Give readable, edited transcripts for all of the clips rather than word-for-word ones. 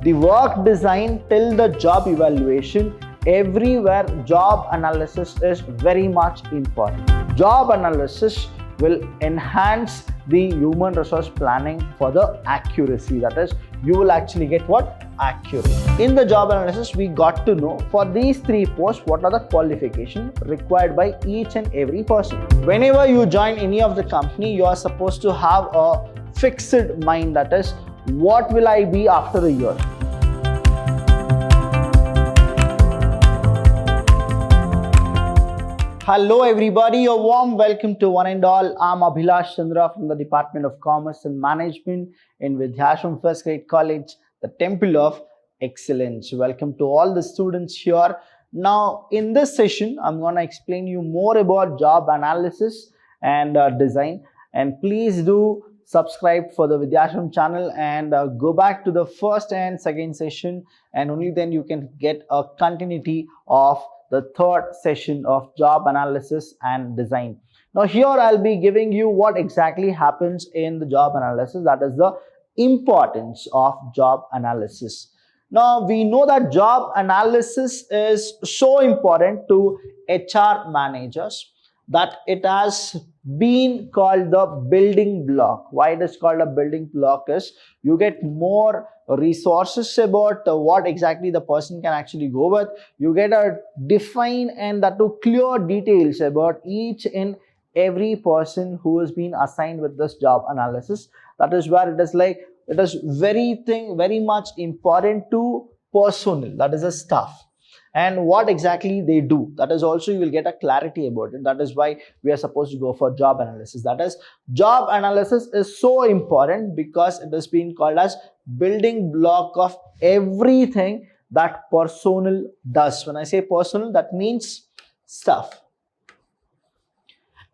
The work design till the job evaluation, everywhere job analysis is very much important. Job analysis will enhance the human resource planning for the accuracy. That is, you will actually get what? Accurate. In the job analysis, we got to know for these three posts what are the qualifications required by each and every person. Whenever you join any of the company, you are supposed to have a fixed mind, that is, what will I be after a year? Hello everybody, a warm welcome to one and all. I'm Vidhyaashram from the Department of Commerce and Management in Vidhyaashram First Grade College, the Temple of Excellence. Welcome to all the students here. Now in this session, I'm going to explain you more about job analysis and design. And please do subscribe for the Vidhyaashram channel and go back to the first and second session, and only then you can get a continuity of the third session of job analysis and design. Now here I'll be giving you what exactly happens in the job analysis, that is the importance of job analysis. Now we know that job analysis is so important to HR managers that it has been called the building block. Why it is called a building block is you get more resources about what exactly the person can actually go with. You get a define and that to clear details about each and every person who has been assigned with this job analysis. That is where it is like it is very much important to personnel, that is the staff, and what exactly they do. That is also you will get a clarity about it. That is why we are supposed to go for job analysis. That is, job analysis is so important because it has been called as building block of everything that personnel does. When I say personnel, that means staff.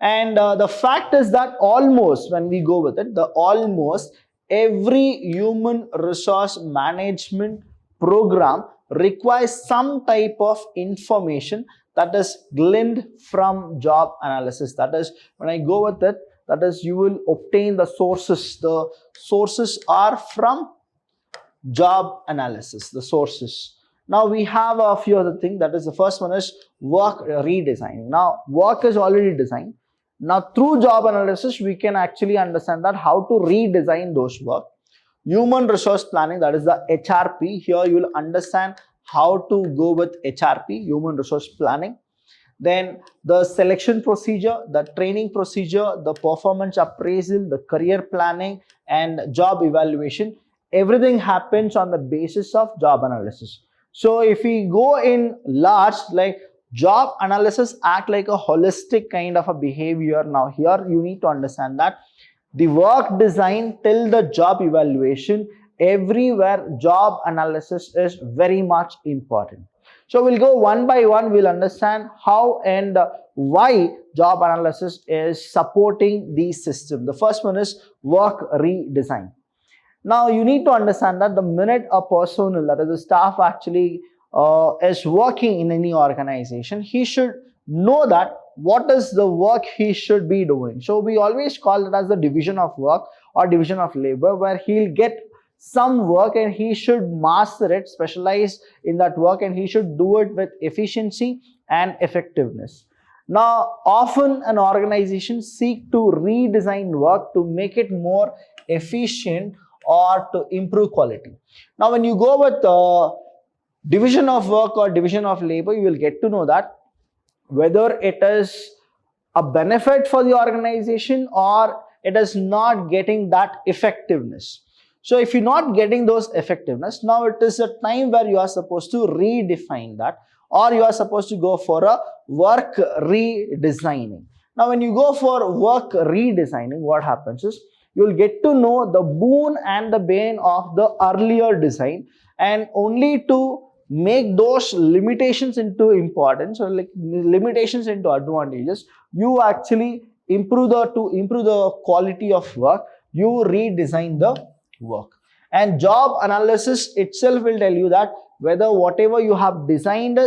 And the fact is that almost, when we go with it, almost every human resource management program requires some type of information that is gleaned from job analysis. That is, when I go with it, that is, you will obtain the sources. The sources are from job analysis, the sources. Now we have a few other things. That is, the first one is work redesigning. Now work is already designed. Now through job analysis, we can actually understand that how to redesign those work. Human resource planning, that is the HRP. Here you will understand how to go with HRP, human resource planning. Then the selection procedure, the training procedure, the performance appraisal, the career planning and job evaluation. Everything happens on the basis of job analysis. So if we go in large, like job analysis act like a holistic kind of a behavior. Now here you need to understand that the work design till the job evaluation, everywhere job analysis is very much important. So we'll go one by one. We'll understand how and why job analysis is supporting the system. The first one is work redesign. Now you need to understand that the minute a personnel, that is the staff, actually is working in any organization, he should know that what is the work he should be doing. So we always call it as the division of work or division of labor, where he'll get some work and he should master it, specialize in that work, and he should do it with efficiency and effectiveness. Now often an organization seek to redesign work to make it more efficient or to improve quality. Now when you go with division of work or division of labor, you will get to know that whether it is a benefit for the organization or it is not getting that effectiveness. So if you're not getting those effectiveness, now it is a time where you are supposed to redefine that, or you are supposed to go for a work redesigning. Now when you go for work redesigning, what happens is you will get to know the boon and the bane of the earlier design, and only to make those limitations into importance, or like limitations into advantages, you actually improve the quality of work, you redesign the work. And job analysis itself will tell you that whether whatever you have designed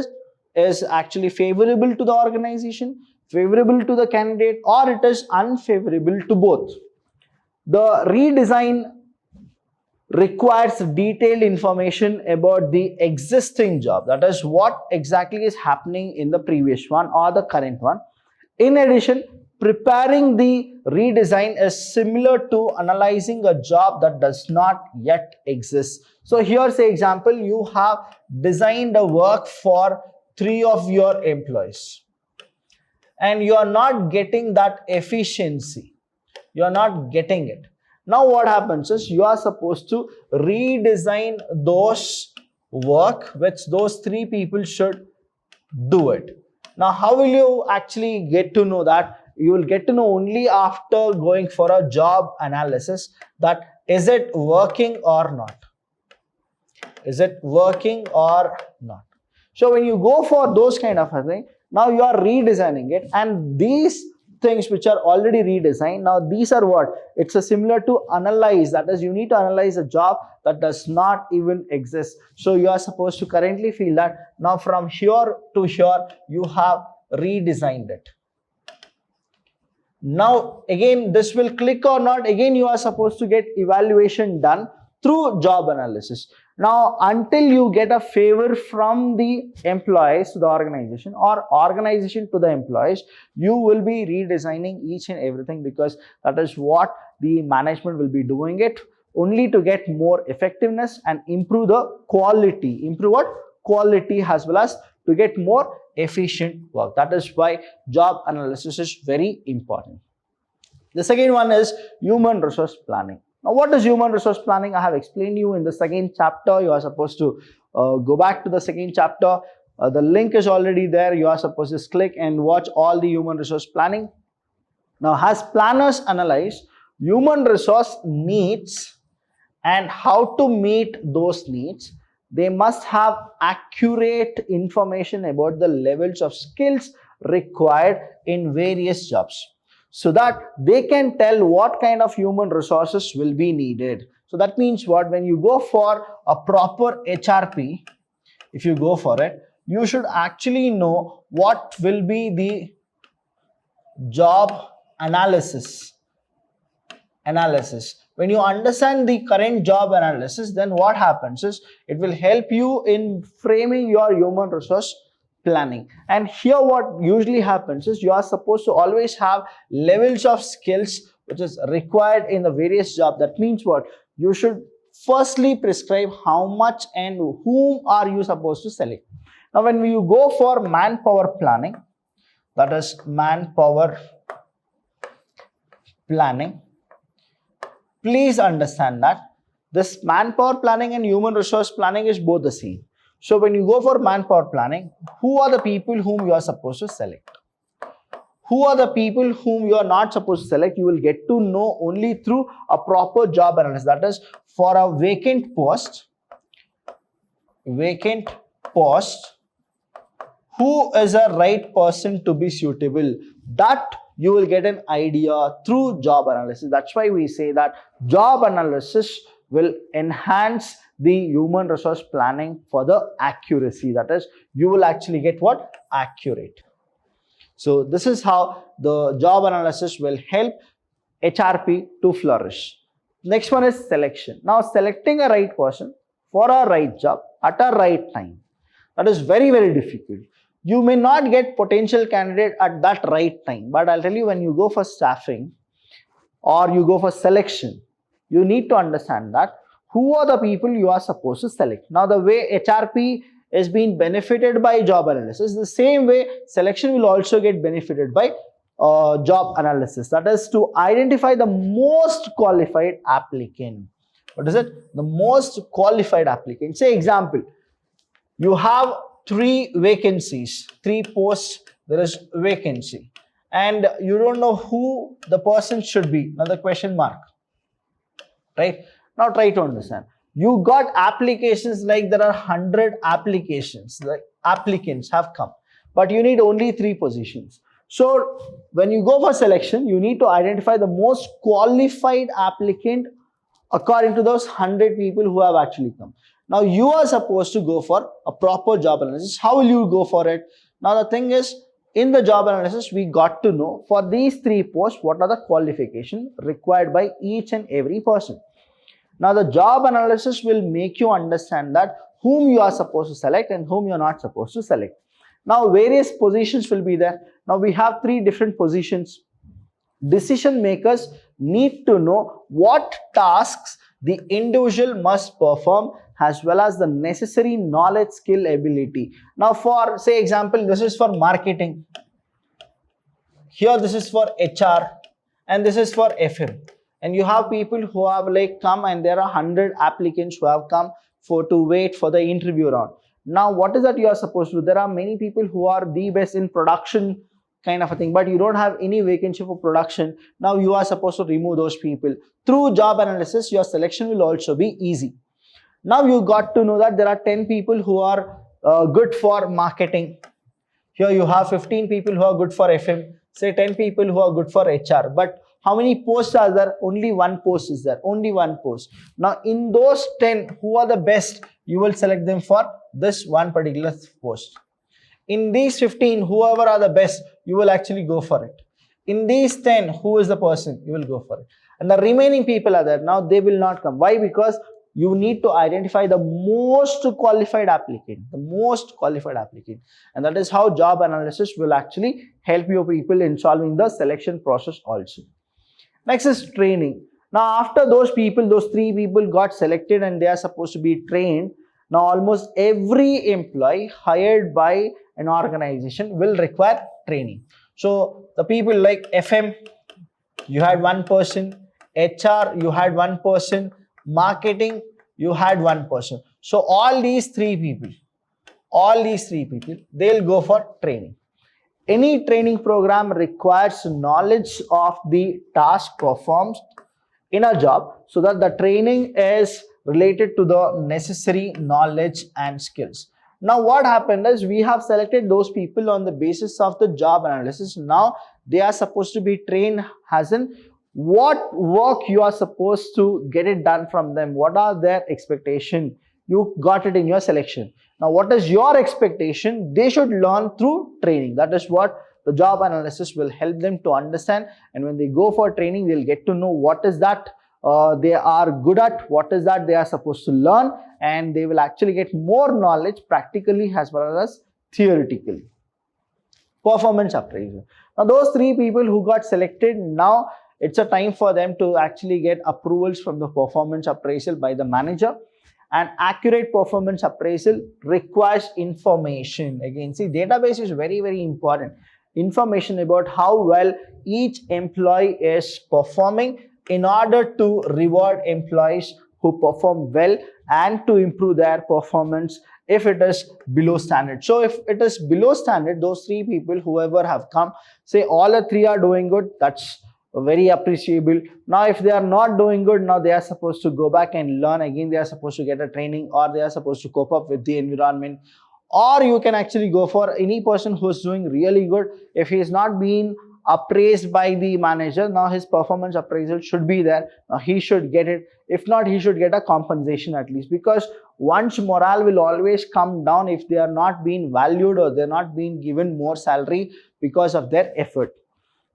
is actually favorable to the organization, favorable to the candidate, or it is unfavorable to both. The redesign requires detailed information about the existing job. That is what exactly is happening in the previous one or the current one. In addition, preparing the redesign is similar to analyzing a job that does not yet exist. So here, say example, you have designed a work for 3 of your employees and you are not getting that efficiency. You are not getting it. Now what happens is you are supposed to redesign those work which those 3 people should do it. Now how will you actually get to know that? You will get to know only after going for a job analysis, that is it working or not? Is it working or not? So when you go for those kind of a thing, now you are redesigning it, and these things which are already redesigned, now these are what? It's a similar to analyze. That is, you need to analyze a job that does not even exist. So you are supposed to currently feel that now from here to here you have redesigned it. Now again, this will click or not, again you are supposed to get evaluation done through job analysis. Now until you get a favor from the employees to the organization or organization to the employees, you will be redesigning each and everything, because that is what the management will be doing it only to get more effectiveness and improve the quality. Improve what? Quality, as well as to get more efficient work. That is why job analysis is very important. The second one is human resource planning. Now, what is human resource planning? I have explained you in the second chapter. You are supposed to go back to the second chapter. The link is already there. You are supposed to just click and watch all the human resource planning. Now, as planners analyze human resource needs and how to meet those needs, they must have accurate information about the levels of skills required in various jobs, so that they can tell what kind of human resources will be needed. So that means what? When you go for a proper HRP, if you go for it, you should actually know what will be the job analysis. When you understand the current job analysis, then what happens is it will help you in framing your human resource planning. And here what usually happens is you are supposed to always have levels of skills which is required in the various jobs. That means what? You should firstly prescribe how much and whom are you supposed to select. Now when you go for manpower planning, that is manpower planning, please understand that this manpower planning and human resource planning is both the same. So when you go for manpower planning, who are the people whom you are supposed to select? Who are the people whom you are not supposed to select? You will get to know only through a proper job analysis. That is, for a vacant post, who is a right person to be suitable? That you will get an idea through job analysis. That's why we say that job analysis will enhance the human resource planning for the accuracy. That is, you will actually get what? Accurate. So this is how the job analysis will help HRP to flourish. Next one is selection. Now selecting a right person for a right job at a right time, that is very, very difficult. You may not get potential candidate at that right time, but I'll tell you, when you go for staffing or you go for selection, you need to understand that who are the people you are supposed to select. Now the way HRP is being benefited by job analysis, the same way selection will also get benefited by job analysis. That is, to identify the most qualified applicant. What is it? The most qualified applicant. Say example, you have 3 vacancies, 3 posts, there is vacancy, and you don't know who the person should be. Now the question mark, right? Now try to understand. You got applications, like there are 100 applications, like applicants have come, but you need only 3 positions. So when you go for selection, you need to identify the most qualified applicant according to those 100 people who have actually come. Now you are supposed to go for a proper job analysis. How will you go for it? Now the thing is, in the job analysis, we got to know for these 3 posts, what are the qualifications required by each and every person. Now the job analysis will make you understand that whom you are supposed to select and whom you are not supposed to select. Now various positions will be there. Now we have three different positions. Decision makers need to know what tasks the individual must perform as well as the necessary knowledge, skill, ability. Now for say example, this is for marketing. Here this is for HR and this is for FM. And you have people who have like come and there are 100 applicants who have come to wait for the interview round. Now what is that you are supposed to do? There are many people who are the best in production kind of a thing, but you don't have any vacancy for production. Now you are supposed to remove those people. Through job analysis, your selection will also be easy. Now you got to know that there are 10 people who are good for marketing. Here you have 15 people who are good for FM, say 10 people who are good for HR. But how many posts are there? Only one post is there, only one post. Now in those 10, who are the best? You will select them for this one particular post. In these 15, whoever are the best, you will actually go for it. In these 10, who is the person? You will go for it. And the remaining people are there. Now they will not come. Why? Because you need to identify the most qualified applicant, and that is how job analysis will actually help you people in solving the selection process also. Next is training. Now after those people, those three people got selected and they are supposed to be trained. Now almost every employee hired by an organization will require training. So the people like FM, you had one person, HR, you had one person, marketing, you had one person. So all these three people, they'll go for training. Any training program requires knowledge of the task performed in a job, so that the training is related to the necessary knowledge and skills. Now what happened is we have selected those people on the basis of the job analysis. Now they are supposed to be trained as in what work you are supposed to get it done from them. What are their expectation? You got it in your selection. Now what is your expectation? They should learn through training. That is what the job analysis will help them to understand. And when they go for training, they'll get to know what is that they are good at, what is that they are supposed to learn, and they will actually get more knowledge practically as well as theoretically. Performance appraisal. Now those three people who got selected, now it's a time for them to actually get approvals from the performance appraisal by the manager. An accurate performance appraisal requires information. Again, see, database is very, very important. Information about how well each employee is performing in order to reward employees who perform well and to improve their performance if it is below standard. So if it is below standard, those three people, whoever have come, say all the three are doing good, that's very appreciable. Now if they are not doing good, now they are supposed to go back and learn again. They are supposed to get a training, or they are supposed to cope up with the environment. Or you can actually go for any person who is doing really good. If he is not being appraised by the manager, now his performance appraisal should be there. Now he should get it. If not, he should get a compensation at least, because one's morale will always come down if they are not being valued or they're not being given more salary because of their effort.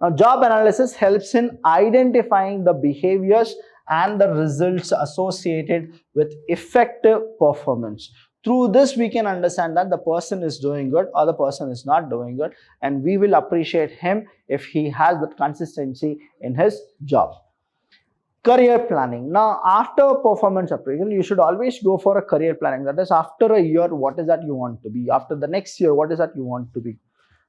Now job analysis helps in identifying the behaviors and the results associated with effective performance. Through this, we can understand that the person is doing good or the person is not doing good, and we will appreciate him if he has that consistency in his job. Career planning. Now, after performance appraisal, you should always go for a career planning. That is, after a year, what is that you want to be? After the next year, what is that you want to be?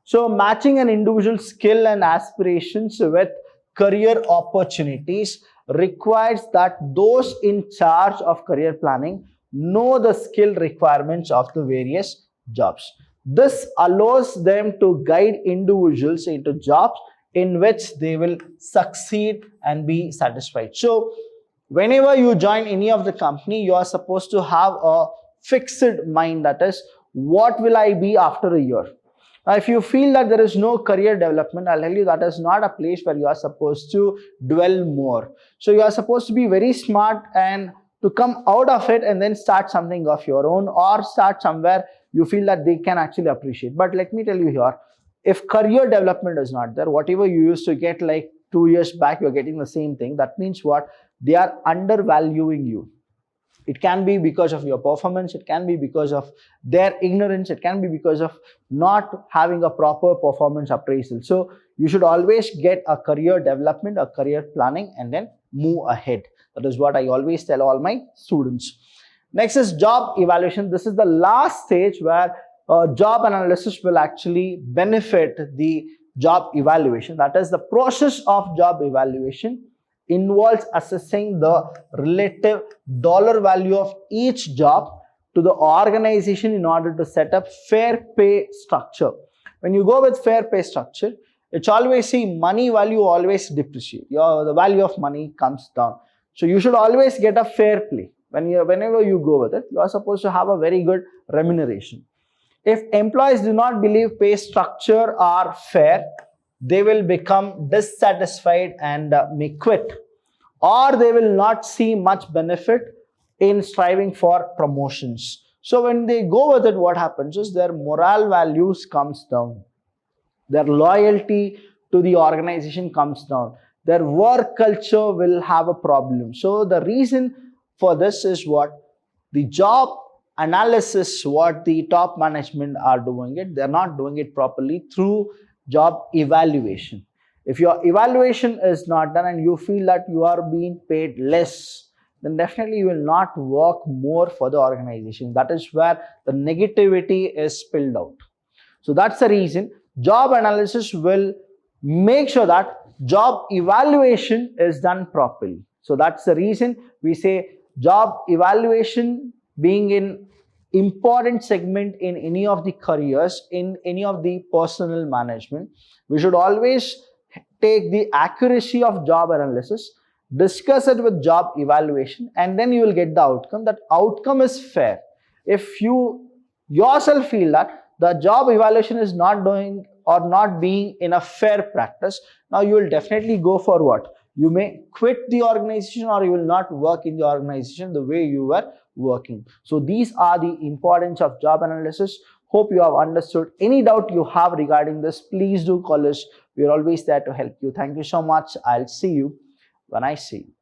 So, matching an individual skill and aspirations with career opportunities requires that those in charge of career planning know the skill requirements of the various jobs. This allows them to guide individuals into jobs in which they will succeed and be satisfied. So whenever you join any of the company, you are supposed to have a fixed mind, that is, what will I be after a year? Now, if you feel that there is no career development, I'll tell you that is not a place where you are supposed to dwell more. So you are supposed to be very smart and to come out of it and then start something of your own, or start somewhere you feel that they can actually appreciate. But let me tell you here, if career development is not there, whatever you used to get like 2 years back, you're getting the same thing. That means what? they are undervaluing you. It can be because of your performance, it can be because of their ignorance, it can be because of not having a proper performance appraisal. So you should always get a career development, a career planning, and then move ahead. That is what I always tell all my students. Next is job evaluation. This is the last stage where job analysis will actually benefit the job evaluation. That is, the process of job evaluation involves assessing the relative dollar value of each job to the organization in order to set up fair pay structure. When you go with fair pay structure, it's always see money value always depreciate. The value of money comes down. So you should always get a fair play. Whenever you go with it, you are supposed to have a very good remuneration. If employees do not believe pay structure are fair, they will become dissatisfied and may quit, or they will not see much benefit in striving for promotions. So when they go with it, what happens is their moral values comes down, their loyalty to the organization comes down, their work culture will have a problem. So the reason for this is what the job analysis, what the top management are doing it, they're not doing it properly through job evaluation. If your evaluation is not done and you feel that you are being paid less, then definitely you will not work more for the organization. That is where the negativity is spilled out. So that's the reason job analysis will make sure that job evaluation is done properly. So that's the reason we say job evaluation being an important segment in any of the careers, in any of the personal management. We should always take the accuracy of job analysis, discuss it with job evaluation, and then you will get the outcome. That outcome is fair. If you yourself feel that the job evaluation is not doing or not being in a fair practice, now you will definitely go for what? You may quit the organization, or you will not work in the organization the way you were working. So these are the importance of job analysis. Hope you have understood. Any doubt you have regarding this, please do call us. We are always there to help you. Thank you so much. I'll see you when I see you.